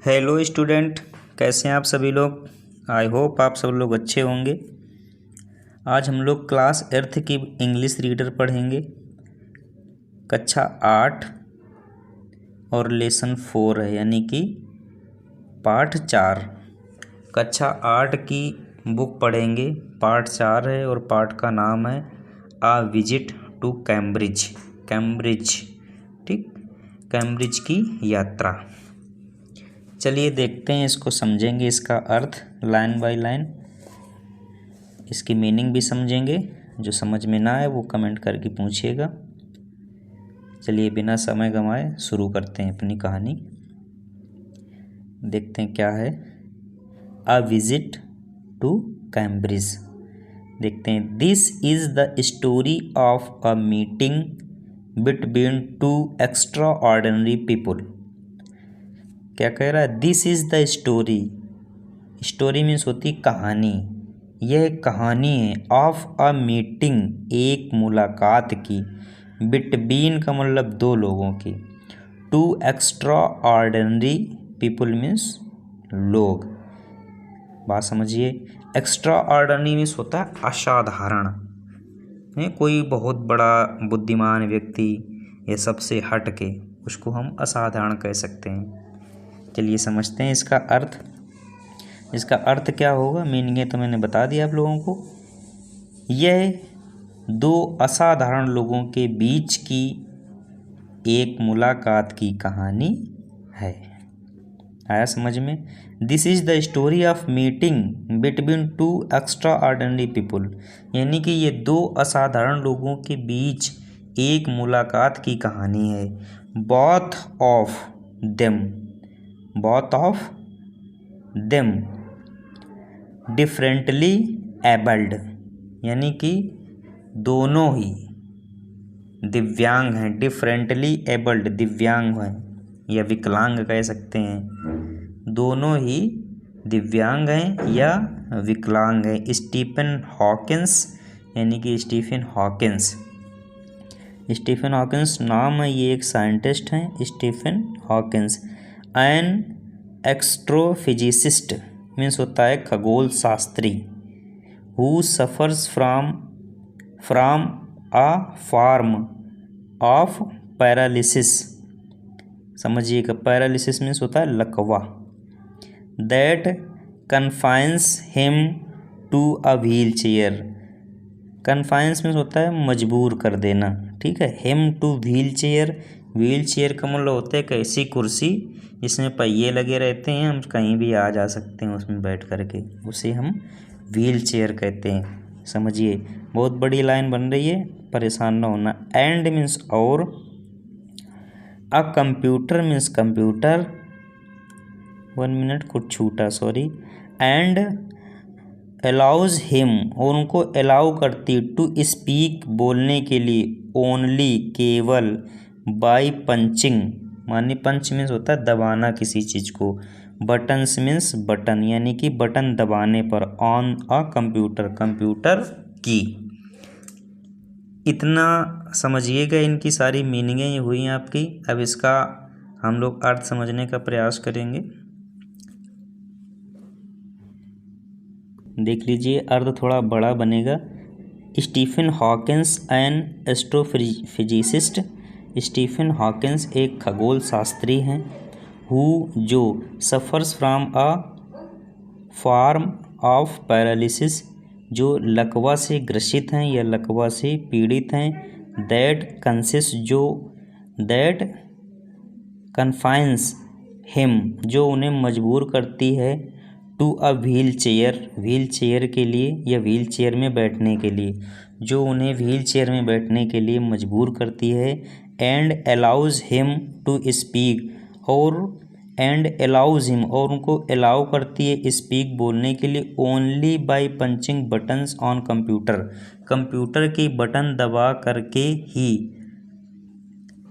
Hello student, कैसे हैं आप सभी लोग। आई होप आप सब लोग अच्छे होंगे। आज हम लोग क्लास 8 की इंग्लिश रीडर पढ़ेंगे। कक्षा 8 और लेसन 4 है, यानी कि पाठ 4। कक्षा 8 की बुक पढ़ेंगे, पाठ 4 है और पाठ का नाम है आ विजिट टू कैम्ब्रिज। कैम्ब्रिज, ठीक, कैम्ब्रिज की यात्रा। चलिए देखते हैं, इसको समझेंगे, इसका अर्थ लाइन बाय लाइन, इसकी मीनिंग भी समझेंगे। जो समझ में ना आए वो कमेंट करके पूछिएगा। चलिए बिना समय गंवाए शुरू करते हैं अपनी कहानी। देखते हैं क्या है अ विजिट टू कैम्ब्रिज। देखते हैं। This is the story of a meeting between two extraordinary people. क्या कह रहा है? This is the story. Story means होती कहानी। यह कहानी है ऑफ अ मीटिंग, एक मुलाकात की, बिटवीन का मतलब दो लोगों की, two extraordinary people means लोग। बात समझिए। एक्स्ट्रा ऑर्डिनरी मीन्स होता है असाधारण, कोई बहुत बड़ा बुद्धिमान व्यक्ति ये सबसे हट के, उसको हम असाधारण कह सकते हैं। चलिए समझते हैं इसका अर्थ। इसका अर्थ क्या होगा, मीनिंग तो मैंने बता दिया आप लोगों को। यह दो असाधारण लोगों के बीच की एक मुलाकात की कहानी है। आया समझ में? This is the story of meeting between two extraordinary people, यानी कि ये दो असाधारण लोगों के बीच एक मुलाकात की कहानी है। Both of them differently abled, यानी कि दोनों ही दिव्यांग हैं। डिफरेंटली एबल्ड, दिव्यांग हैं या विकलांग कह सकते हैं। दोनों ही दिव्यांग हैं या विकलांग हैं। स्टीफन हॉकिंस, यानी कि स्टीफन हॉकिंस नाम है, ये एक साइंटिस्ट हैं, Stephen Hawkins. An astrophysicist means होता है खगोल शास्त्री। Who suffers from a form of paralysis. समझिएगा, पैरालिसिस मीन्स होता है लकवा। That confines him to a wheelchair. Confines means होता है मजबूर कर देना, ठीक है। Him to wheelchair. Wheelchair का मतलब होता है एक ऐसी कुर्सी जिसमें पहिए लगे रहते हैं, हम कहीं भी आ जा सकते हैं उसमें बैठ करके, उसे हम व्हील चेयर कहते हैं। समझिए, बहुत बड़ी लाइन बन रही है, परेशान ना होना। एंड मीन्स और, a computer means computer, 1 minute कुछ छूटा, सॉरी। एंड अलाउज हिम, और उनको अलाउ करती, टू स्पीक, बोलने के लिए, ओनली, केवल, बाय पंचिंग, मानी पंच मीन्स होता है दबाना किसी चीज़ को, बटन्स मीन्स बटन, यानी कि बटन दबाने पर, ऑन अ कंप्यूटर, कंप्यूटर की। इतना समझिएगा, इनकी सारी मीनिंगें ये हुई हैं आपकी। अब इसका हम लोग अर्थ समझने का प्रयास करेंगे। देख लीजिए, अर्थ थोड़ा बड़ा बनेगा। Stephen Hawkins an astrophysicist. Stephen Hawkins एक खगोल शास्त्री हैं। हु, जो, suffers from a form of paralysis, जो लकवा से ग्रसित हैं या लकवा से पीड़ित हैं। दैट कंसिस्ट, जो, दैट कन्फाइंस हिम, जो उन्हें मजबूर करती है, to a wheelchair, wheelchair के लिए या व्हील चेयर में बैठने के लिए, जो उन्हें व्हील चेयर में बैठने के लिए मजबूर करती है। And allows him to speak, और एंड अलाउज हिम, और उनको अलाउ करती है स्पीक, बोलने के लिए, only by punching buttons on computer, computer के बटन दबा करके ही।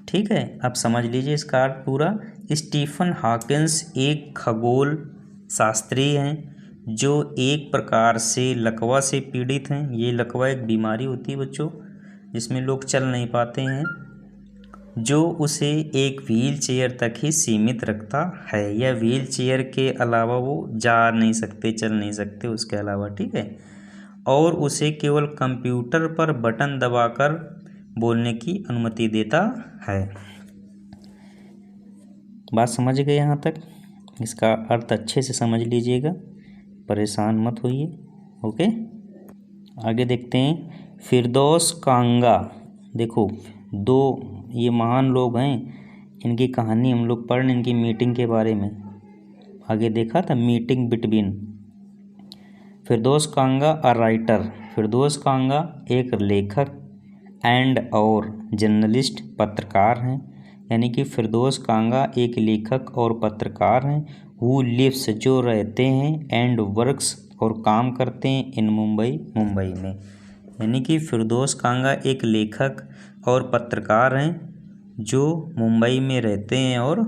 ठीक है, अब समझ लीजिए इसका अर्थ पूरा। स्टीफन हॉकिंस एक खगोल शास्त्री हैं जो एक प्रकार से लकवा से पीड़ित हैं। ये लकवा एक बीमारी होती है बच्चों, जिसमें लोग चल नहीं पाते हैं। जो उसे एक व्हील चेयर तक ही सीमित रखता है, या व्हील चेयर के अलावा वो जा नहीं सकते, चल नहीं सकते उसके अलावा, ठीक है। और उसे केवल कंप्यूटर पर बटन दबाकर बोलने की अनुमति देता है। बात समझ गए यहाँ तक? इसका अर्थ अच्छे से समझ लीजिएगा, परेशान मत होइए। ओके, आगे देखते हैं। फिरदौस कांगा, देखो दो ये महान लोग हैं, इनकी कहानी हम लोग पढ़, इनकी मीटिंग के बारे में आगे देखा था, meeting between. Firdaus Kanga a writer, Firdaus Kanga एक लेखक एंड और जर्नलिस्ट पत्रकार हैं, यानी कि फिरदौस कांगा एक लेखक और पत्रकार हैं। हु लिव्स जो रहते हैं, एंड वर्क्स और काम करते हैं, इन मुंबई मुंबई में, यानी कि फिरदौस कांगा एक लेखक और पत्रकार हैं जो मुंबई में रहते हैं और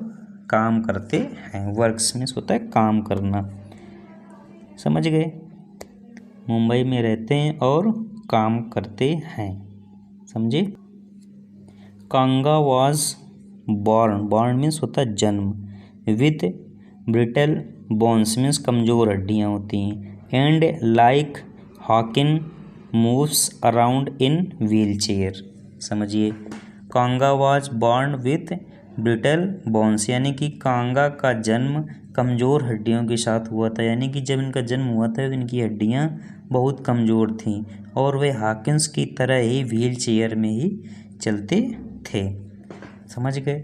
काम करते हैं। वर्क्स में होता है काम करना, समझ गए? मुंबई में रहते हैं और काम करते हैं, समझे? कांगा वाज बॉर्न, बॉर्न मीन्स होता है जन्म, विथ ब्रिटल बोन्स मीन्स कमज़ोर हड्डियाँ होती हैं, and like Hawking moves around in wheelchair. समझिए, Kanga was born with brittle bones, यानी कि कांगा का जन्म कमज़ोर हड्डियों के साथ हुआ था, यानी कि जब इनका जन्म हुआ था तो इनकी हड्डियाँ बहुत कमज़ोर थीं और वे हॉकिंस की तरह ही व्हील चेयर में ही चलते थे। समझ गए?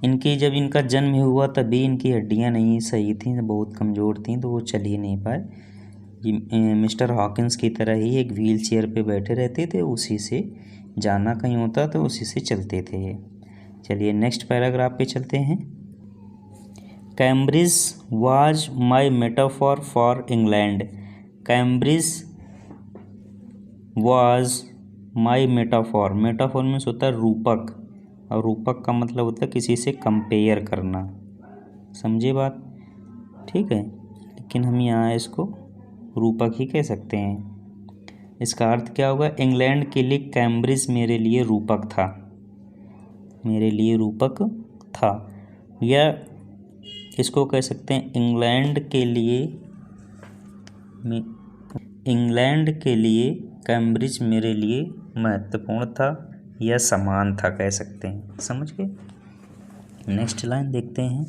इनकी जब इनका जन्म हुआ तभी इनकी हड्डियाँ नहीं सही थीं, बहुत कमज़ोर थीं, तो वो चल ही नहीं पाए। ये मिस्टर हॉकिंस की तरह ही एक व्हील चेयर पे बैठे रहते थे, उसी से जाना कहीं होता तो उसी से चलते थे। चलिए नेक्स्ट पैराग्राफ पे चलते हैं। Cambridge was my metaphor for England, Cambridge was my metaphor, metaphor में होता है रूपक, और रूपक का मतलब होता है किसी से कंपेयर करना, समझे बात? ठीक है, लेकिन हम यहाँ इसको रूपक ही कह सकते हैं। इसका अर्थ क्या होगा? इंग्लैंड के लिए कैम्ब्रिज मेरे लिए रूपक था, मेरे लिए रूपक था, या इसको कह सकते हैं इंग्लैंड के लिए कैम्ब्रिज मेरे लिए महत्वपूर्ण था या समान था, कह सकते हैं। समझ गए? नेक्स्ट लाइन देखते हैं।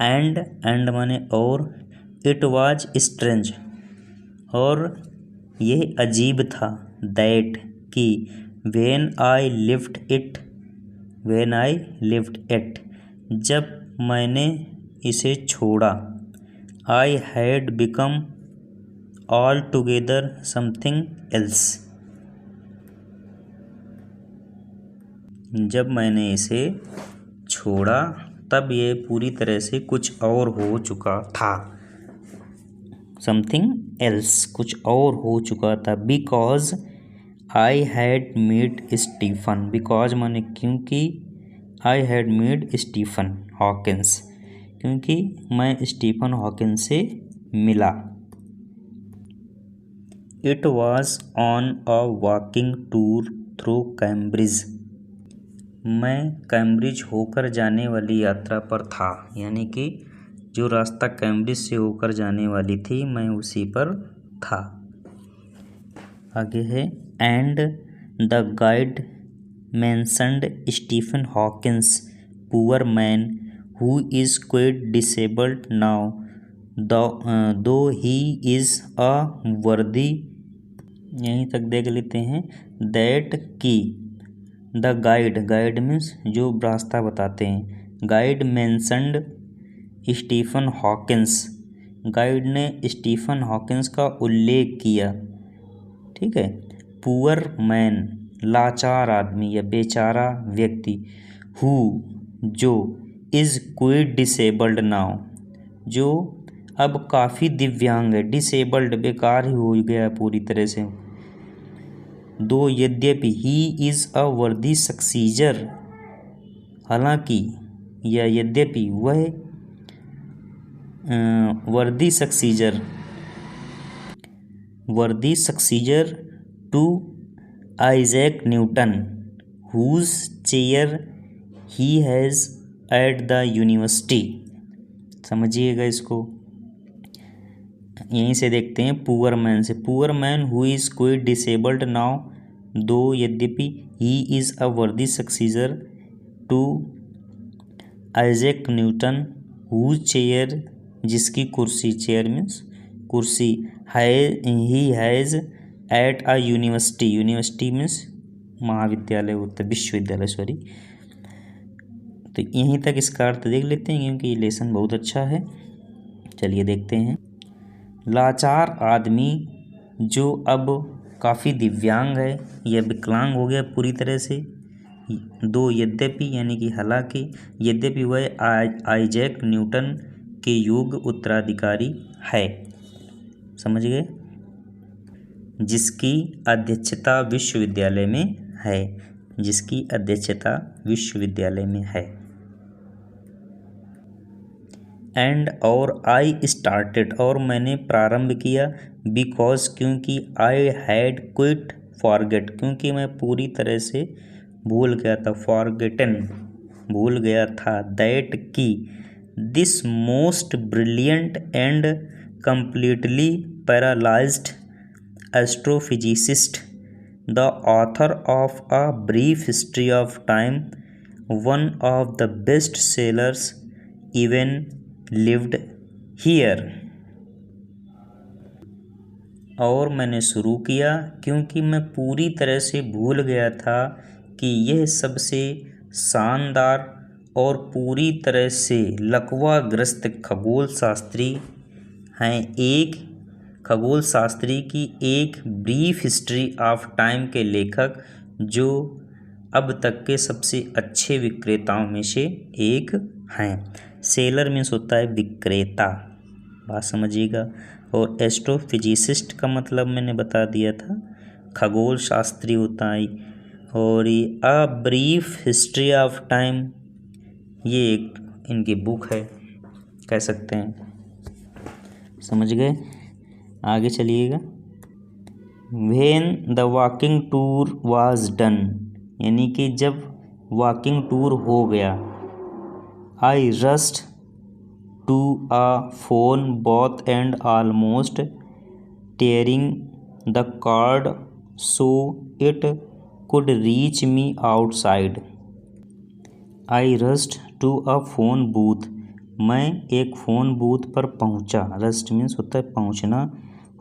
एंड माने और, इट वाज स्ट्रेंज, और यह अजीब था, दैट कि, व्हेन आई लिफ्ट इट, जब मैंने इसे छोड़ा, I had become all together something else, जब मैंने इसे छोड़ा तब ये पूरी तरह से कुछ और हो चुका था, समथिंग एल्स कुछ और हो चुका था। Because I had meet Stephen, because माने क्योंकि, I had meet Stephen Hawkins, क्योंकि मैं स्टीफन हॉकिंस से मिला। It was on a walking tour through Cambridge, मैं कैम्ब्रिज होकर जाने वाली यात्रा पर था, यानी कि जो रास्ता कैम्ब्रिज से होकर जाने वाली थी मैं उसी पर था। आगे है, and the guide mentioned Stephen Hawkins poor man who is quite disabled now, though he is a वर्दी, यहीं तक देख लेते हैं। दैट की, द गाइड मीन्स जो रास्ता बताते हैं, guide mentioned Stephen Hawkins, guide ने स्टीफन हॉकिंस का उल्लेख किया, ठीक है। पुअर मैन, लाचार आदमी या बेचारा व्यक्ति, हु जो, इज़ क्वाइट डिसेबल्ड नाउ जो अब काफ़ी दिव्यांग है, डिसेबल्ड बेकार ही हो गया पूरी तरह से। दो यद्यपि, ही इज़ अ वर्दी सक्सीजर, हालांकि या यद्यपि वह worthy successor to Isaac Newton, whose chair he has at the university. समझिएगा इसको। यहीं से देखते हैं पुअर मैन से। Poor man who is quite disabled now though यद्यपि he is a worthy successor to Isaac Newton whose chair जिसकी कुर्सी, चेयर मीन्स कुर्सी, he has at a university, university means महाविद्यालय होता है, विश्वविद्यालय सॉरी। तो यहीं तक इसका अर्थ देख लेते हैं क्योंकि ये लेसन बहुत अच्छा है। चलिए देखते हैं। लाचार आदमी जो अब काफ़ी दिव्यांग है या विकलांग हो गया पूरी तरह से, दो यद्यपि यानी कि हालांकि, यद्यपि वह आइजैक न्यूटन के योग्य उत्तराधिकारी है। समझ गए। जिसकी अध्यक्षता विश्वविद्यालय में है, जिसकी अध्यक्षता विश्वविद्यालय में है। एंड और आई स्टार्टेड और मैंने प्रारंभ किया, बिकॉज क्योंकि आई हैड क्विट फॉरगेट क्योंकि मैं पूरी तरह से भूल गया था, फॉरगेटन भूल गया था, दैट की this most brilliant and completely paralyzed astrophysicist, the author of A Brief History of Time, one of the best sellers, even lived here। और मैंने शुरू किया क्योंकि मैं पूरी तरह से भूल गया था कि यह सबसे शानदार और पूरी तरह से लकवाग्रस्त खगोल शास्त्री हैं, एक खगोल शास्त्री की एक ब्रीफ हिस्ट्री ऑफ टाइम के लेखक जो अब तक के सबसे अच्छे विक्रेताओं में से एक हैं। सेलर मीन्स होता है विक्रेता, बात समझिएगा। और एस्ट्रोफिजिसिस्ट का मतलब मैंने बता दिया था, खगोल शास्त्री होता है। और ये a brief history of time ये एक इनकी बुक है, कह सकते हैं। समझ गए। आगे चलिएगा। When the walking tour was done यानी कि जब वॉकिंग टूर हो गया, I rushed to a phone booth and almost tearing the cord so it could reach me outside. I rushed to a phone booth मैं एक phone booth पर पहुंचा, rust means होता है पहुंचना,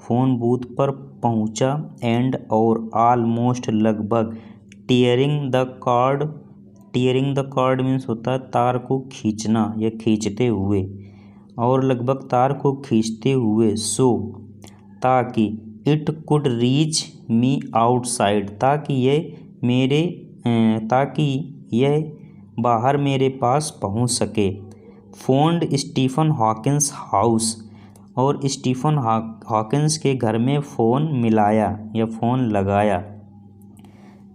फ़ोन बूथ पर पहुंचा, एंड और ऑलमोस्ट लगभग, टीयरिंग द कार्ड मीन्स होता है तार को खींचना या खींचते हुए, और लगभग तार को खींचते हुए, सो ताकि, it could reach me outside ताकि यह बाहर मेरे पास पहुंच सके। फोन्ड स्टीफन हॉकिंस हाउस और स्टीफन हॉकिंस के घर में फ़ोन मिलाया या फ़ोन लगाया।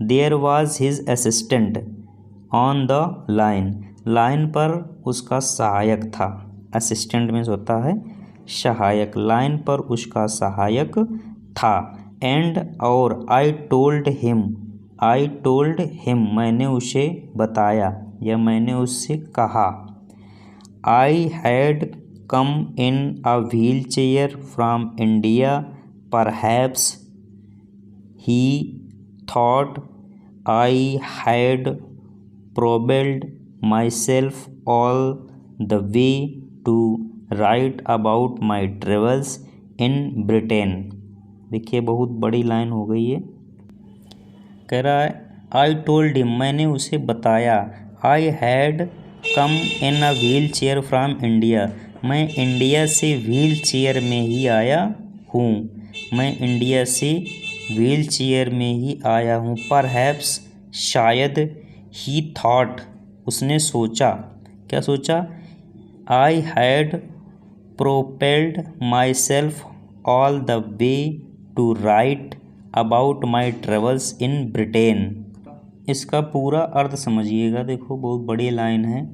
There was his assistant on the line पर उसका सहायक था। असिस्टेंट मीन्स होता है सहायक, लाइन पर उसका सहायक था। एंड और आई टोल्ड हिम मैंने उसे बताया या मैंने उससे कहा। I had come in a wheelchair from India, perhaps he thought I had propelled myself all the way to write about my travels in Britain. देखिए बहुत बड़ी लाइन हो गई है। कह रहा है आई टोल्ड हिम मैंने उसे बताया, आई had come in a wheelchair from India मैं इंडिया से व्हील चेयर में ही आया हूँ। परहैप्स शायद, ही थॉट उसने सोचा, क्या सोचा, I had propelled myself all the way to write about my travels in Britain. इसका पूरा अर्थ समझिएगा। देखो बहुत बड़ी लाइन है।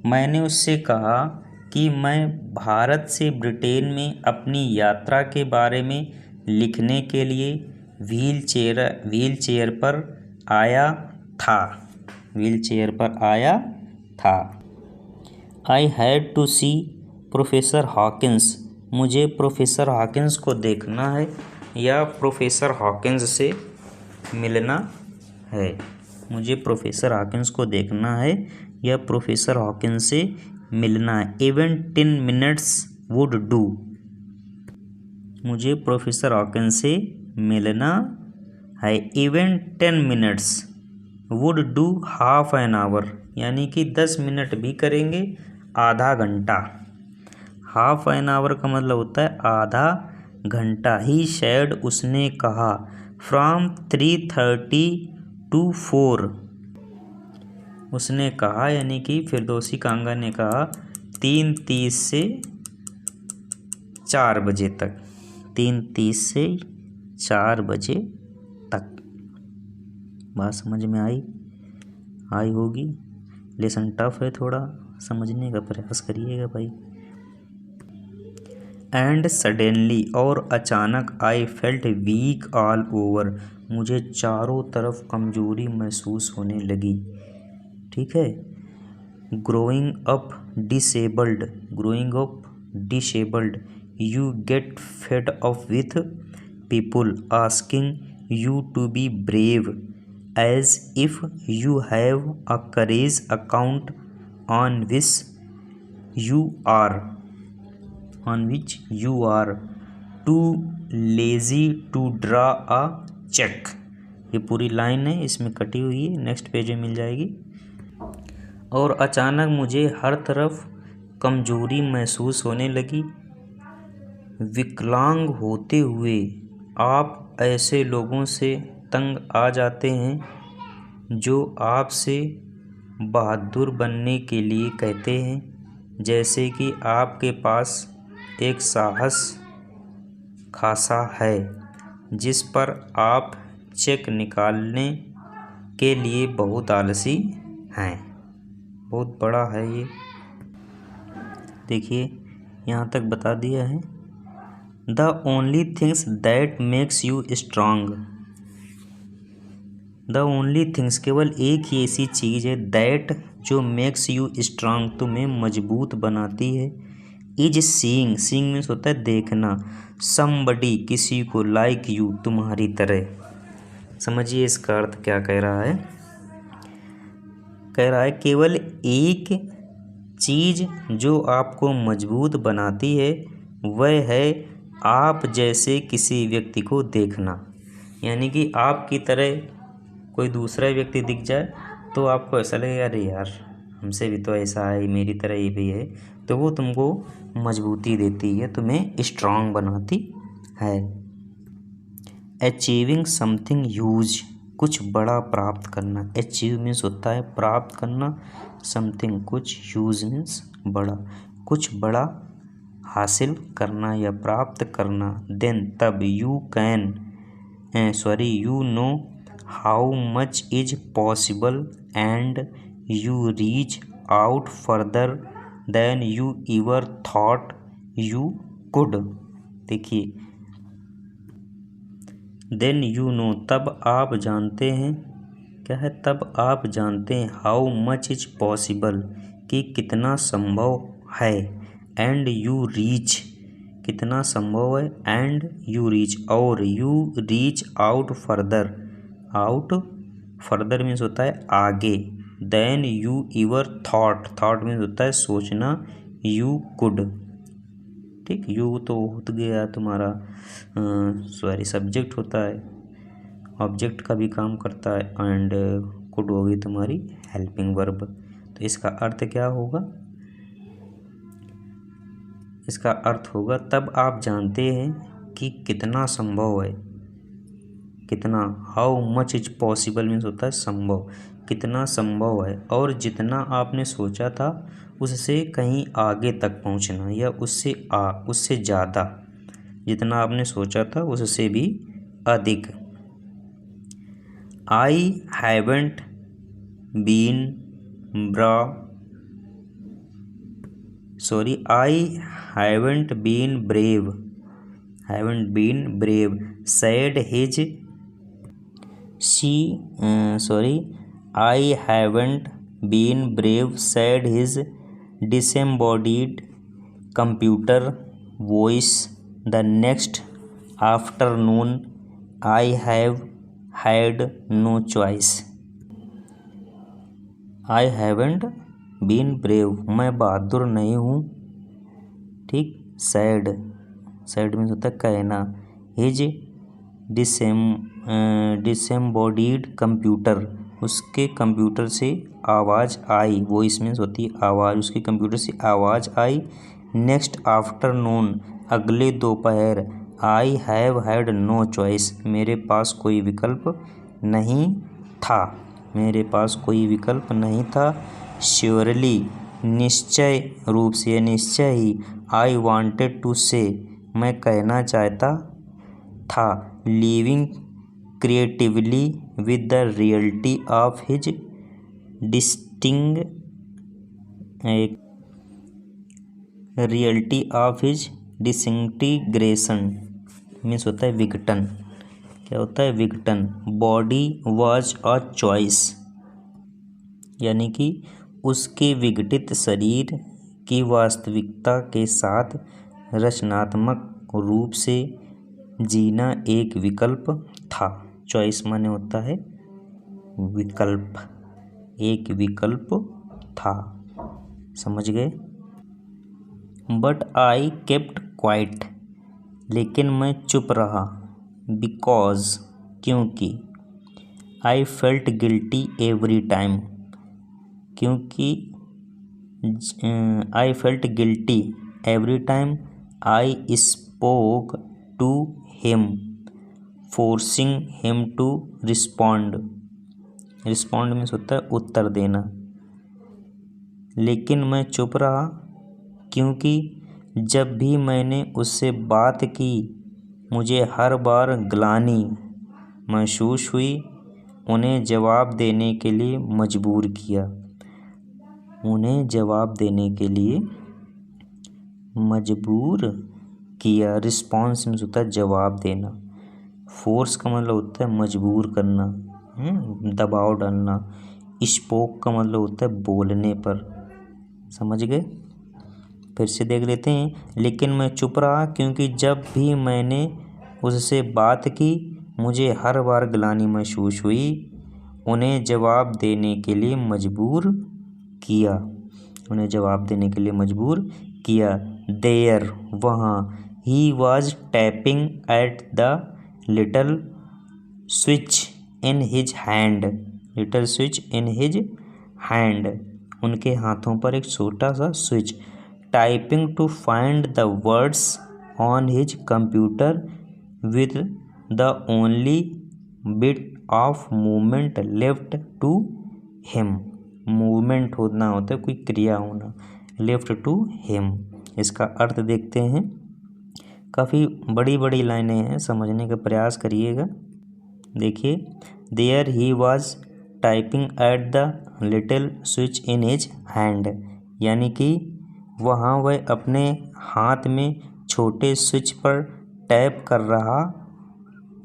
मैंने उससे कहा कि मैं भारत से ब्रिटेन में अपनी यात्रा के बारे में लिखने के लिए व्हील चेयर पर आया था। व्हील चेयर पर आया था। I had to see professor Hawkins, मुझे प्रोफेसर हॉकिंस को देखना है या प्रोफेसर हॉकिंस से मिलना है। मुझे प्रोफेसर हॉकिंस को देखना है या प्रोफेसर हॉकिंस से मिलना है। इवन 10 मिनट्स वुड डू, मुझे प्रोफेसर हॉकिंस से मिलना है। Even 10 minutes would do half an hour, यानी कि 10 मिनट भी करेंगे, आधा घंटा। हाफ एन आवर का मतलब होता है आधा घंटा। ही शेड, उसने कहा, फ्रॉम 3:30 to 4, उसने कहा यानी कि फिरदौसी कांगा ने कहा 3:30 से 4 बजे तक, 3:30 से 4 बजे तक। बात समझ में आई होगी। लेसन टफ है, थोड़ा समझने का प्रयास करिएगा भाई। एंड सडनली, और अचानक, I felt weak all over, मुझे चारों तरफ कमजोरी महसूस होने लगी। ठीक है। Growing up disabled, you get fed up with people asking you to be brave as if you have a courage account on which you are too lazy to draw a check। ये पूरी line है, इसमें कटी हुई है, next page में मिल जाएगी। और अचानक मुझे हर तरफ कमजोरी महसूस होने लगी। विकलांग होते हुए आप ऐसे लोगों से तंग आ जाते हैं जो आपसे बहादुर बनने के लिए कहते हैं, जैसे कि आपके पास एक साहस खासा है जिस पर आप चेक निकालने के लिए बहुत आलसी हैं। बहुत बड़ा है ये, देखिए यहाँ तक बता दिया है। The only things that makes you strong, the only things, केवल एक ही ऐसी चीज़ है, दैट, जो मेक्स यू स्ट्रांग, तुम्हें मजबूत बनाती है। इज सीइंग मीन्स होता है देखना, समबडी, किसी को, लाइक यू, तुम्हारी तरह। समझिए इसका अर्थ क्या कह रहा है। कह रहा है केवल एक चीज़ जो आपको मजबूत बनाती है वह है आप जैसे किसी व्यक्ति को देखना। यानी कि आपकी तरह कोई दूसरा व्यक्ति दिख जाए तो आपको ऐसा लगेगा अरे यार हमसे भी तो ऐसा है, मेरी तरह ये भी है, तो वो तुमको मजबूती देती है, तुम्हें स्ट्रांग बनाती है। अचीविंग समथिंग ह्यूज, कुछ बड़ा प्राप्त करना। अचीव मीन्स होता है प्राप्त करना, समथिंग कुछ, ह्यूज मीन्स बड़ा, कुछ बड़ा हासिल करना या प्राप्त करना। देन तब, you know how much is possible and you reach out further than you ever thought you could. देखिए, देन यू नो, तब आप जानते हैं, क्या है, तब आप जानते हैं, हाउ मच इज पॉसिबल, कि कितना संभव है, एंड यू रीच, कितना संभव है, एंड यू रीच, और you reach out further means होता है आगे, then you ever thought means होता है सोचना, यू कुड। ठीक, यू तो हो गया तुम्हारा सब्जेक्ट होता है, ऑब्जेक्ट का भी काम करता है, एंड कुड होगी तुम्हारी हेल्पिंग वर्ब। तो इसका अर्थ क्या होगा, इसका अर्थ होगा तब आप जानते हैं कि कितना संभव है, कितना, how much is possible means होता है संभव, कितना संभव है, और जितना आपने सोचा था उससे कहीं आगे तक पहुंचना, या उससे ज़्यादा, जितना आपने सोचा था उससे भी अधिक। I haven't been brave, said his I haven't been brave, said his disembodied computer voice. The next afternoon, I have had no choice. I haven't been brave, मैं बहादुर नहीं हूँ, ठीक। सैड, सैड मीन्स होता है कहना। हिज डिसेम्बॉडीड कंप्यूटर, उसके computer से आवाज़ आई। वॉइस मीन्स होती है आवाज़, उसके कंप्यूटर से आवाज़ आई। नेक्स्ट आफ्टरनून, अगले दोपहर। I have had no choice, मेरे पास कोई विकल्प नहीं था, मेरे पास कोई विकल्प नहीं था। श्योरली, निश्चय रूप से, निश्चय ही। आई वांटेड टू से, मैं कहना चाहता था। Living creatively with the reality of his distinct reality of his disintegration means होता है विघटन। क्या होता है? विघटन। बॉडी वॉज अ चॉइस, यानी कि उसके विघटित शरीर की वास्तविकता के साथ रचनात्मक रूप से जीना एक विकल्प था। चॉइस माने होता है विकल्प, एक विकल्प था। समझ गए? बट आई केप्ट क्वाइट, लेकिन मैं चुप रहा। बिकॉज, क्योंकि। I felt guilty every time, क्योंकि I felt guilty every time I spoke to him, forcing him to respond. Respond means होता है उत्तर देना। लेकिन मैं चुप रहा क्योंकि जब भी मैंने उससे बात की, मुझे हर बार ग्लानि महसूस हुई, उन्हें जवाब देने के लिए मजबूर किया। उन्हें जवाब देने के लिए मजबूर किया। रिस्पॉन्स मीन्स होता है जवाब देना। फोर्स का मतलब होता है मजबूर करना, दबाव डालना। स्पोक का मतलब होता है बोलने पर। समझ गए? फिर से देख लेते हैं। लेकिन मैं चुप रहा क्योंकि जब भी मैंने उससे बात की, मुझे हर बार ग्लानि महसूस हुई, उन्हें जवाब देने के लिए मजबूर किया। उन्हें जवाब देने के लिए मजबूर किया। देयर, वहाँ। He was tapping at the little switch in his hand. Little switch in his hand, उनके हाथों पर एक छोटा सा switch. Typing to find the words on his computer with the only bit of movement left to him. Movement होना होता है कोई क्रिया होना, लेफ्ट टू हिम। इसका अर्थ देखते हैं। काफ़ी बड़ी बड़ी लाइनें हैं, समझने का प्रयास करिएगा। देखिए, there he was typing at the little switch in his hand, यानी कि वहाँ वह अपने हाथ में छोटे स्विच पर टैप कर रहा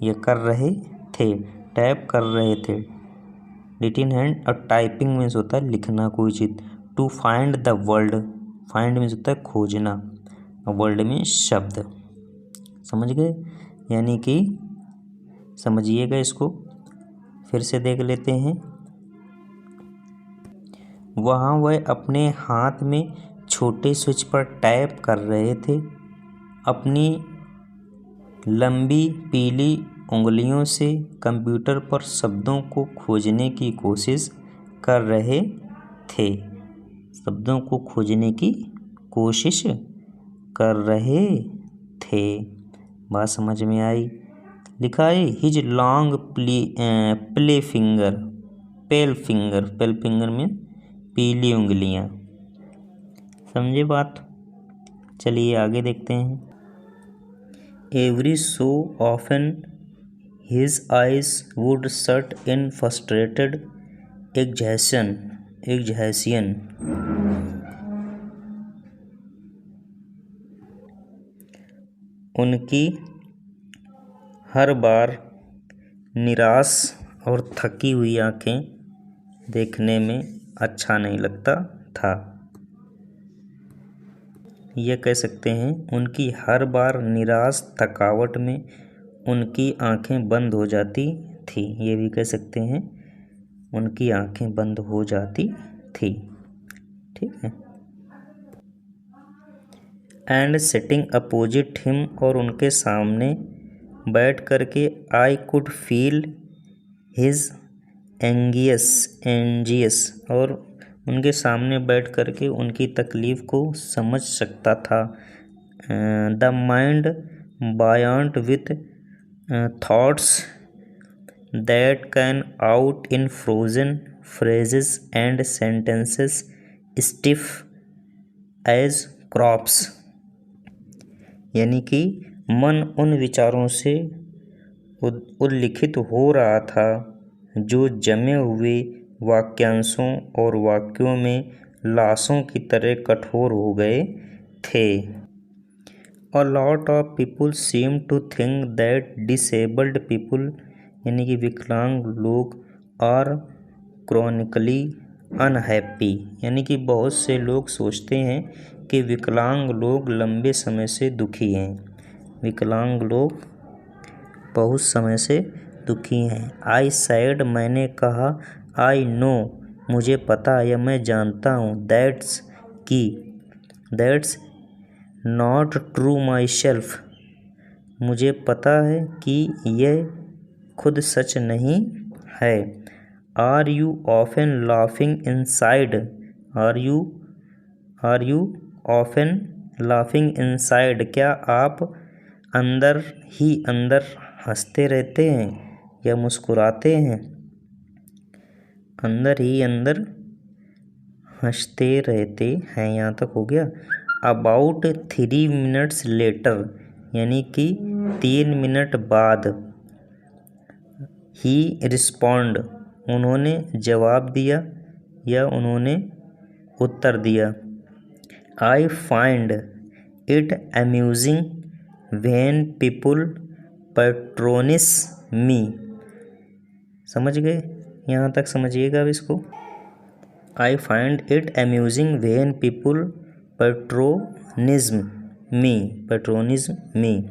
या कर रहे थे, टैप कर रहे थे। Lit in hand. और टाइपिंग मीन्स होता है लिखना कोई चीज़। To find the world, find means होता है खोजना, वर्ल्ड में शब्द। समझ गए? यानी कि समझिएगा इसको, फिर से देख लेते हैं। वहाँ वह अपने हाथ में छोटे स्विच पर टैप कर रहे थे, अपनी लंबी पीली उंगलियों से कंप्यूटर पर शब्दों को खोजने की कोशिश कर रहे थे। शब्दों को खोजने की कोशिश कर रहे थे। बात समझ में आई? लिखा है his long pale finger, pale finger, pale finger में पीली उंगलियां। समझे बात? चलिए आगे देखते हैं। Every so often his eyes would shut in frustrated exhaustion, उनकी हर बार निराश और थकी हुई आंखें देखने में अच्छा नहीं लगता था। यह कह सकते हैं उनकी हर बार निराश थकावट में उनकी आंखें बंद हो जाती थी। ये भी कह सकते हैं उनकी आंखें बंद हो जाती थी। ठीक है। एंड सिटिंग अपोजिट हिम, और उनके सामने बैठ कर के I could feel his anxious, और उनके सामने बैठ कर के उनकी तकलीफ़ को समझ सकता था। The mind buoyant with thoughts that can out in frozen phrases and sentences stiff as crops, यानी कि मन उन विचारों से उल्लिखित हो रहा था जो जमे हुए वाक्यांशों और वाक्यों में लाशों की तरह कठोर हो गए थे। A lot of people seem to think that disabled people, यानी कि विकलांग लोग, are chronically unhappy, यानी कि बहुत से लोग सोचते हैं कि विकलांग लोग लंबे समय से दुखी हैं। विकलांग लोग बहुत समय से दुखी हैं। I said, मैंने कहा, I know, मुझे पता है या मैं जानता हूँ, that's not true myself, मुझे पता है कि यह खुद सच नहीं है। Are you often laughing inside? Are you often laughing inside? क्या आप अंदर ही अंदर हंसते रहते हैं या मुस्कुराते हैं? अंदर ही अंदर हंसते रहते हैं, यहाँ तक हो गया। About 3 minutes later, यानी कि 3 मिनट बाद, he respond, उन्होंने जवाब दिया या उन्होंने उत्तर दिया। I find it amusing when people patronize me, समझ गए? यहाँ तक समझिएगा अब इसको। I find it amusing when people patronize me,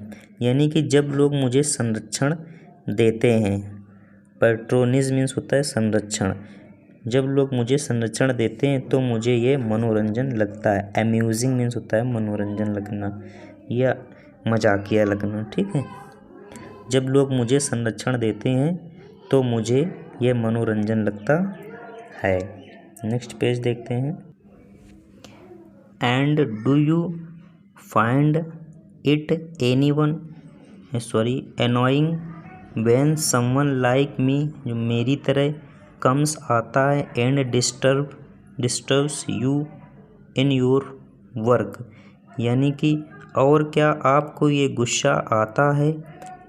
यानी कि जब लोग मुझे संरक्षण देते हैं। पैट्रोनिज मीन्स होता है संरक्षण। जब लोग मुझे संरक्षण देते हैं तो मुझे ये मनोरंजन लगता है। अम्यूजिंग मीन्स होता है मनोरंजन लगना या मजाकिया लगना। ठीक है। जब लोग मुझे संरक्षण देते हैं तो मुझे ये मनोरंजन लगता है। नेक्स्ट पेज देखते हैं। And do you find it annoying when someone like me, जो मेरी तरह comes आता है, and disturbs you in your work, यानी कि और क्या आपको ये गुस्सा आता है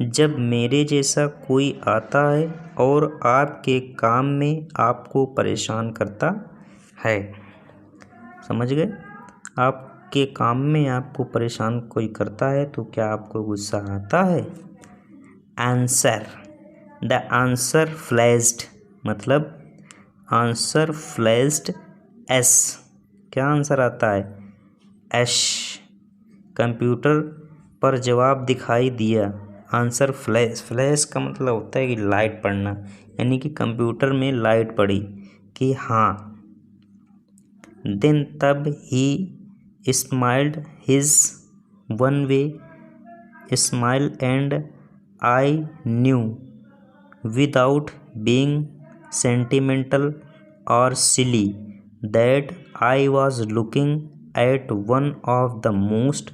जब मेरे जैसा कोई आता है और आपके काम में आपको परेशान करता है। समझ गए? आपके काम में आपको परेशान कोई करता है तो क्या आपको गुस्सा आता है? आंसर, द आंसर फ्लैश्ड, मतलब आंसर फ्लैश्ड एस, क्या आंसर आता है? एश। कंप्यूटर पर जवाब दिखाई दिया। आंसर फ्लैश का मतलब होता है कि लाइट पड़ना, यानी कि कंप्यूटर में लाइट पड़ी कि हाँ। देन तब he smiled his one way smile and I knew without being sentimental और silly that I was looking at one of the most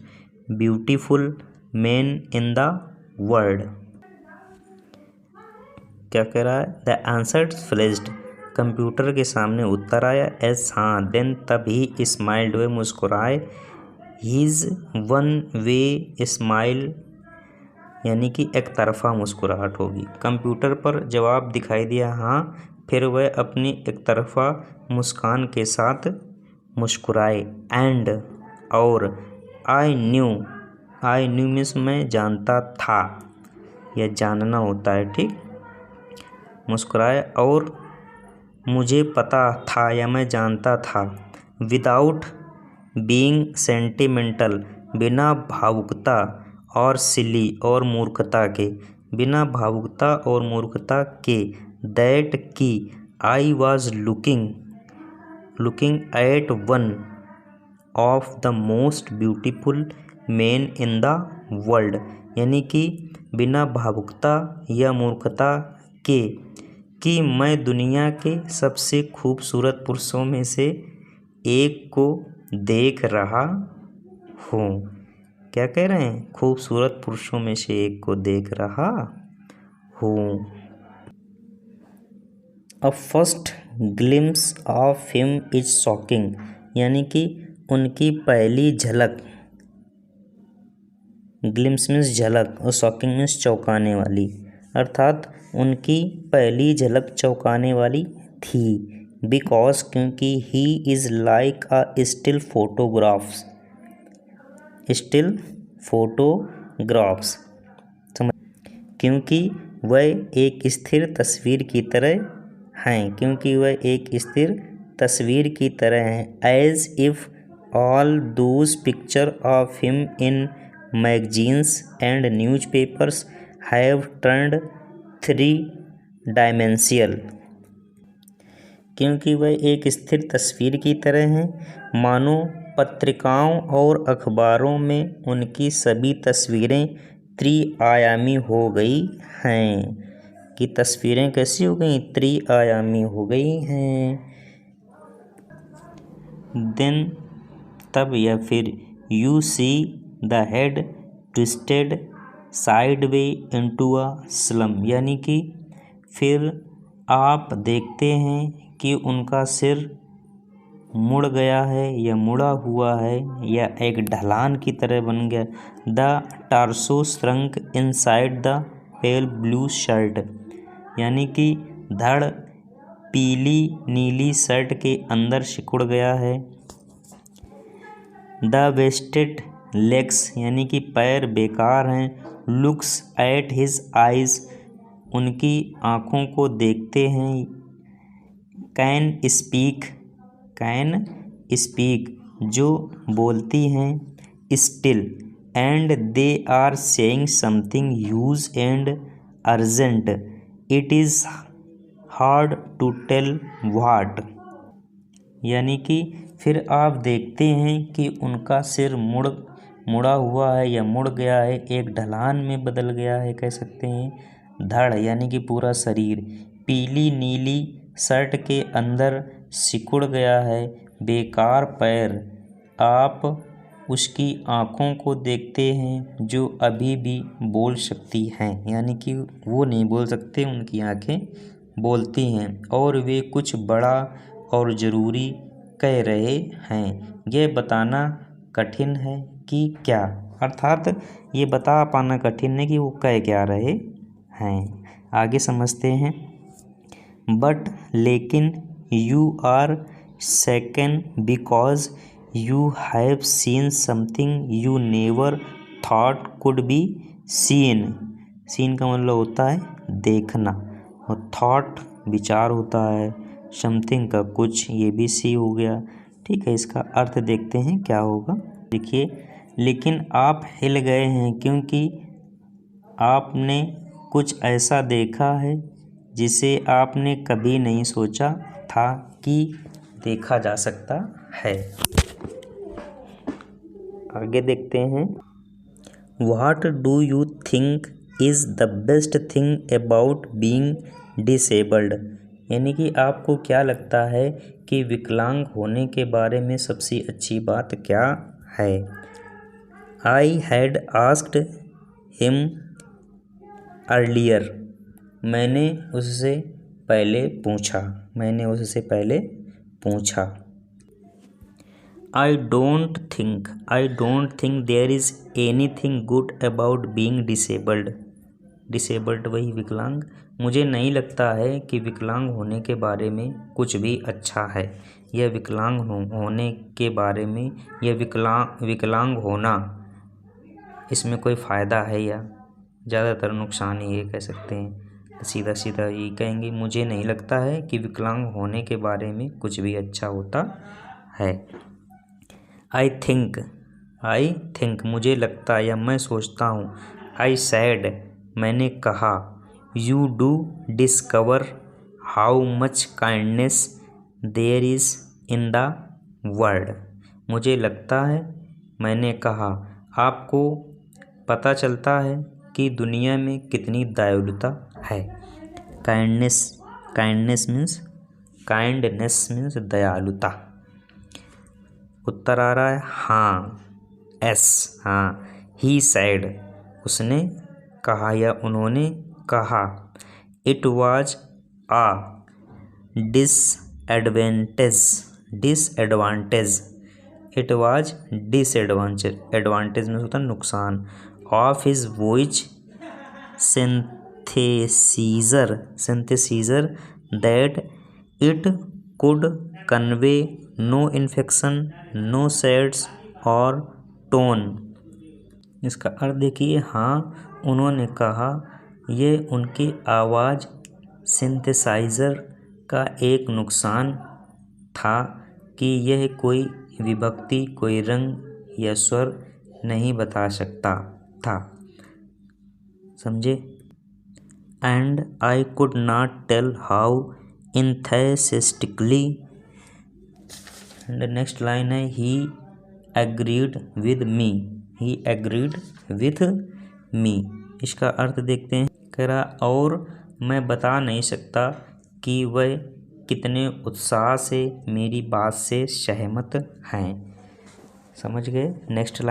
beautiful man in the world. क्या कह रहा है? द आंसर फ्लैश्ड, कंप्यूटर के सामने उत्तर आया S, हाँ। Then तभी स्माइल्ड, वे मुस्कुराए। हिज वन वे स्माइल, यानी कि एक तरफा मुस्कुराहट होगी। कंप्यूटर पर जवाब दिखाई दिया, हाँ। फिर वह अपनी एक तरफा मुस्कान के साथ मुस्कुराए। एंड, और आई न्यू मीन्स मैं जानता था या जानना होता है। ठीक। मुस्कुराए और मुझे पता था या मैं जानता था। विदाउट बीइंग सेंटिमेंटल, बिना भावुकता, और सिली, और मूर्खता के, बिना भावुकता और मूर्खता के, दैट की, आई was looking at one of the most beautiful man in the world, यानी कि बिना भावुकता या मूर्खता के कि मैं दुनिया के सबसे खूबसूरत पुरुषों में से एक को देख रहा हूँ। क्या कह रहे हैं? खूबसूरत पुरुषों में से एक को देख रहा हूँ। A first glimpse of him is shocking, यानी कि उनकी पहली झलक, ग्लिम्स मीन्स झलक और शॉकिंग मीन्स चौंकाने वाली, अर्थात उनकी पहली झलक चौंकाने वाली थी। बिकॉज, क्योंकि he is like a still photographs, क्योंकि वह एक स्थिर तस्वीर की तरह हैं, क्योंकि वह एक स्थिर तस्वीर की तरह हैं। As if all those picture of him in magazines and newspapers have turned 3 dimensional, क्योंकि वह एक स्थिर तस्वीर की तरह हैं, मानो पत्रिकाओं और अखबारों में उनकी सभी तस्वीरें त्रिआयामी हो गई हैं। कि तस्वीरें कैसी हो गई? त्रिआयामी हो गई हैं। देन, तब या फिर, you see the head twisted sideway into a slum, यानी कि फिर आप देखते हैं कि उनका सिर मुड़ गया है या मुड़ा हुआ है या एक ढलान की तरह बन गया। The torso shrunk inside the pale blue shirt, यानी कि धड़ पीली नीली शर्ट के अंदर सिकुड़ गया है। द वेस्टेड लेग्स, यानी कि पैर बेकार हैं। लुक्स एट हिज आइज, उनकी आँखों को देखते हैं। कैन स्पीक, जो बोलती हैं। Still, and they are saying something huge and urgent, it is hard to tell what, यानी कि फिर आप देखते हैं कि उनका सिर मुड़ा हुआ है या मुड़ गया है, एक ढलान में बदल गया है कह सकते हैं। धड़, यानी कि पूरा शरीर पीली नीली शर्ट के अंदर सिकुड़ गया है। बेकार पैर, आप उसकी आँखों को देखते हैं जो अभी भी बोल सकती हैं, यानी कि वो नहीं बोल सकते, उनकी आँखें बोलती हैं और वे कुछ बड़ा और ज़रूरी कह रहे हैं। यह बताना कठिन है कि क्या, अर्थात ये बता पाना कठिन है कि वो कह क्या रहे हैं। आगे समझते हैं। बट, लेकिन, you are second because you have seen something you never thought could be seen. Seen का मतलब होता है देखना, और थॉट विचार होता है, समथिंग का कुछ, ये भी सी हो गया। ठीक है, इसका अर्थ देखते हैं क्या होगा। देखिए, लेकिन आप हिल गए हैं क्योंकि आपने कुछ ऐसा देखा है जिसे आपने कभी नहीं सोचा था कि देखा जा सकता है। आगे देखते हैं। What do you think is the best thing about being disabled, यानी कि आपको क्या लगता है कि विकलांग होने के बारे में सबसे अच्छी बात क्या है। I had asked him earlier, मैंने उससे पहले पूछा। I don't think there is anything good about being disabled वही विकलांग, मुझे नहीं लगता है कि विकलांग होने के बारे में कुछ भी अच्छा है। यह विकलांग होने के बारे में, यह विकलांग होना, इसमें कोई फ़ायदा है या ज़्यादातर नुकसान ही है कह सकते हैं। सीधा सीधा ये कहेंगे, मुझे नहीं लगता है कि विकलांग होने के बारे में कुछ भी अच्छा होता है। आई थिंक मुझे लगता या मैं सोचता हूँ। आई सैड मैंने कहा। You do discover how much kindness there is in the world. मुझे लगता है, मैंने कहा, आपको पता चलता है कि दुनिया में कितनी दयालुता है। काइंडनेस मीन्स दयालुता। उत्तर आ रहा है हाँ, एस, हाँ। ही सैड उसने कहा या उन्होंने कहा। It was a disadvantage advantage में होता है नुकसान। Of his voice synthesizer that it could convey no inflection, no shades और tone। इसका अर्थ देखिए, हाँ उन्होंने कहा, ये उनकी आवाज़ सिंथेसाइज़र का एक नुकसान था कि यह कोई विभक्ति, कोई रंग या स्वर नहीं बता सकता था। समझे? And I could not tell how enthusiastically। And next line है ही एग्रीड विद मी। इसका अर्थ देखते हैं। कह रहा और मैं बता नहीं सकता कि वह कितने उत्साह से मेरी बात से सहमत हैं। समझ गए? नेक्स्ट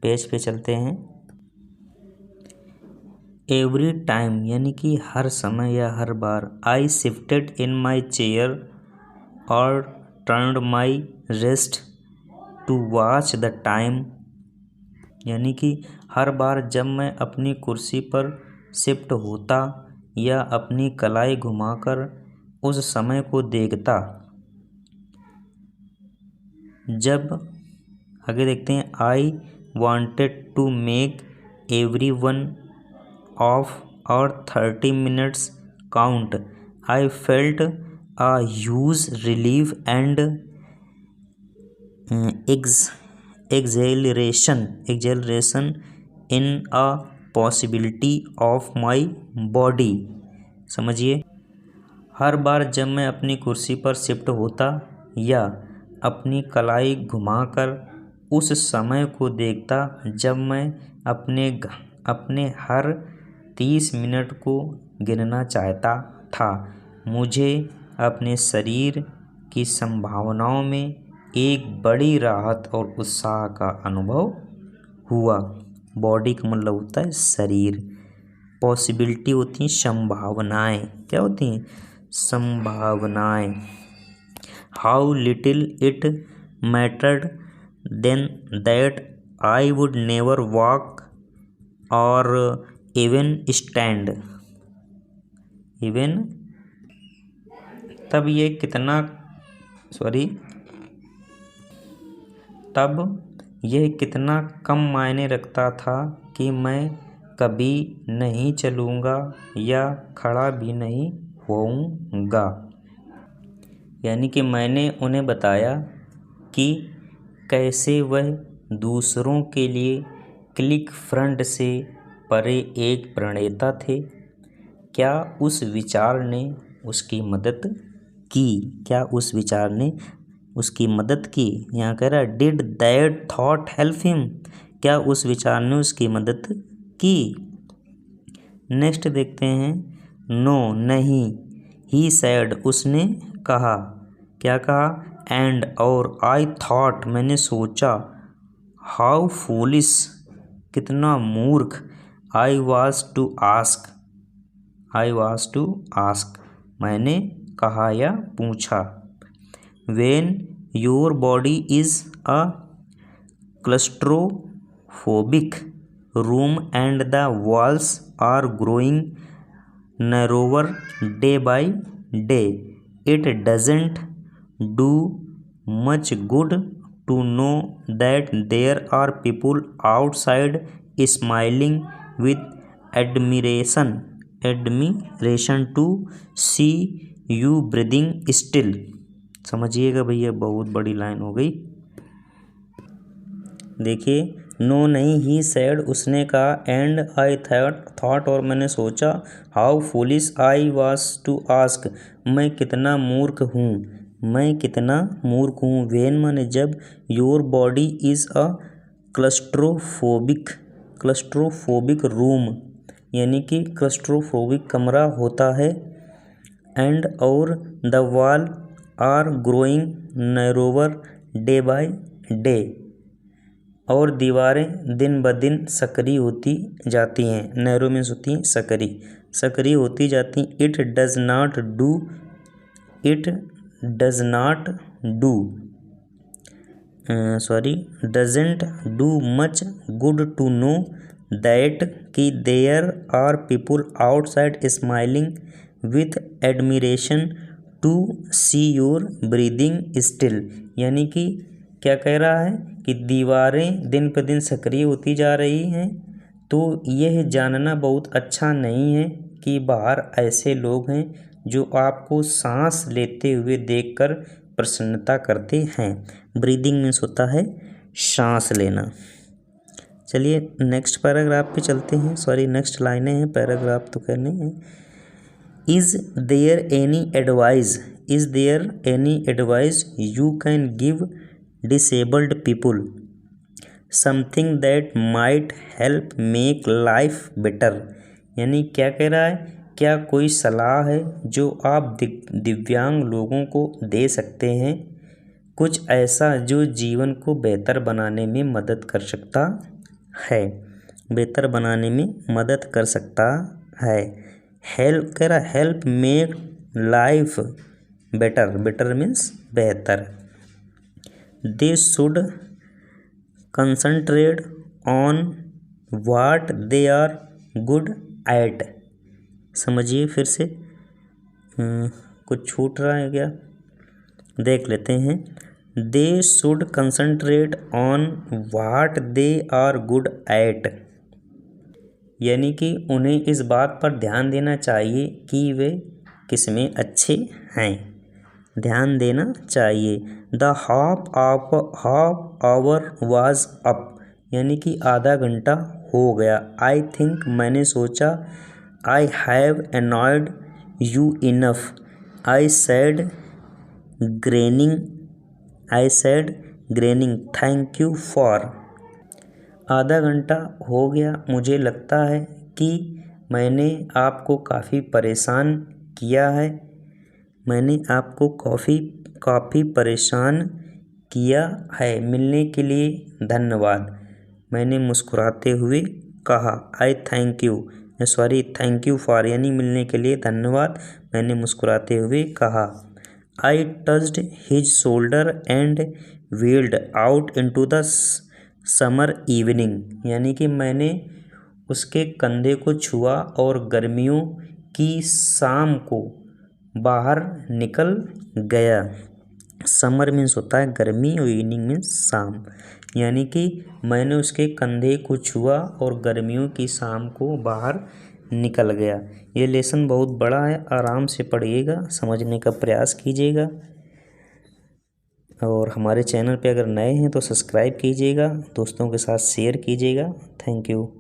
पेज पे चलते हैं। एवरी टाइम यानी कि हर समय या हर बार। I shifted in my chair और turned my rest to watch the time. यानी कि हर बार जब मैं अपनी कुर्सी पर शिफ्ट होता या अपनी कलाई घुमाकर उस समय को देखता। जब आगे देखते हैं। I wanted to make every one of our 30 minutes count. I felt a huge relief and exhilaration in a possibility of my body। समझिए, हर बार जब मैं अपनी कुर्सी पर शिफ्ट होता या अपनी कलाई घुमाकर उस समय को देखता जब मैं अपने हर 30 मिनट को गिनना चाहता था, मुझे अपने शरीर की संभावनाओं में एक बड़ी राहत और उत्साह का अनुभव हुआ। बॉडी का मतलब होता है शरीर, पॉसिबिलिटी होती हैं संभावनाएं। क्या होती हैं? संभावनाएं। How little it mattered then that I would never walk or even stand. तब यह कितना कम मायने रखता था कि मैं कभी नहीं चलूँगा या खड़ा भी नहीं होऊंगा। यानी कि मैंने उन्हें बताया कि कैसे वह दूसरों के लिए क्लिक फ्रंट से परे एक प्रणेता थे। क्या उस विचार ने उसकी मदद की? यहाँ कह रहा है did that thought help him. क्या उस विचार ने उसकी मदद की? नेक्स्ट देखते हैं। नो नहीं। ही सैड उसने कहा। क्या कहा? एंड और आई थॉट मैंने सोचा। हाउ फूलिश कितना मूर्ख। आई वॉज टू आस्क मैंने कहा या पूछा। When your body is a claustrophobic room and the walls are growing narrower day by day, it doesn't do much good to know that there are people outside smiling with admiration admiration to see you breathing still. समझिएगा भैया, बहुत बड़ी line हो गई। देखिए, no नहीं ही sad, उसने कहा, एंड आई थॉट, और मैंने सोचा, how foolish I was to ask, मैं कितना मूर्ख हूँ, मैं कितना मूर्ख हूँ। वेन माने जब, your body is a claustrophobic room, यानी कि क्लस्ट्रोफोबिक कमरा होता है। एंड और the wall are growing narrower day by day, और दीवारें दिन ब दिन सकरी होती जाती हैं। नैरो मीन्स होती हैं सकरी होती जाती। It does not doesn't do much good to know that कि there are people outside smiling with admiration to see your breathing still, यानी कि क्या कह रहा है कि दीवारें दिन पर दिन सक्रिय होती जा रही हैं, तो यह जानना बहुत अच्छा नहीं है कि बाहर ऐसे लोग हैं जो आपको सांस लेते हुए देखकर प्रसन्नता करते हैं। ब्रीदिंग मीन्स होता है सांस लेना। चलिए नेक्स्ट पैराग्राफ पे चलते हैं, नेक्स्ट लाइनें हैं, पैराग्राफ तो खैर नहीं है। Is there any advice you can give disabled people, something that might help make life better, यानी क्या कह रहा है, क्या कोई सलाह है जो आप दिव्यांग लोगों को दे सकते हैं, कुछ ऐसा जो जीवन को बेहतर बनाने में मदद कर सकता है, हेल्प कह रहा, help make life better means बेहतर। They should concentrate on what they are good at. समझिए फिर से, कुछ छूट रहा है क्या, देख लेते हैं। They should concentrate on what they are good at, यानी कि उन्हें इस बात पर ध्यान देना चाहिए कि वे किसमें अच्छे हैं, ध्यान देना चाहिए। The half hour was up, यानी कि आधा घंटा हो गया। आई थिंक, मैंने सोचा। I have annoyed you enough, I said graining thank you for. आधा घंटा हो गया, मुझे लगता है कि मैंने आपको काफ़ी परेशान किया है, मिलने के लिए धन्यवाद, मैंने मुस्कुराते हुए कहा। थैंक यू फॉर, यानी मिलने के लिए धन्यवाद, मैंने मुस्कुराते हुए कहा। आई touched his shoulder and wheeled out into the summer evening, यानी कि मैंने उसके कंधे को छुआ और गर्मियों की शाम को बाहर निकल गया। समर मीन्स होता है गर्मी और इवनिंग मीन्स शाम, यानी कि मैंने उसके कंधे को छुआ और गर्मियों की शाम को बाहर निकल गया। ये लेसन बहुत बड़ा है, आराम से पढ़िएगा, समझने का प्रयास कीजिएगा, और हमारे चैनल पे अगर नए हैं तो सब्सक्राइब कीजिएगा, दोस्तों के साथ शेयर कीजिएगा। Thank you.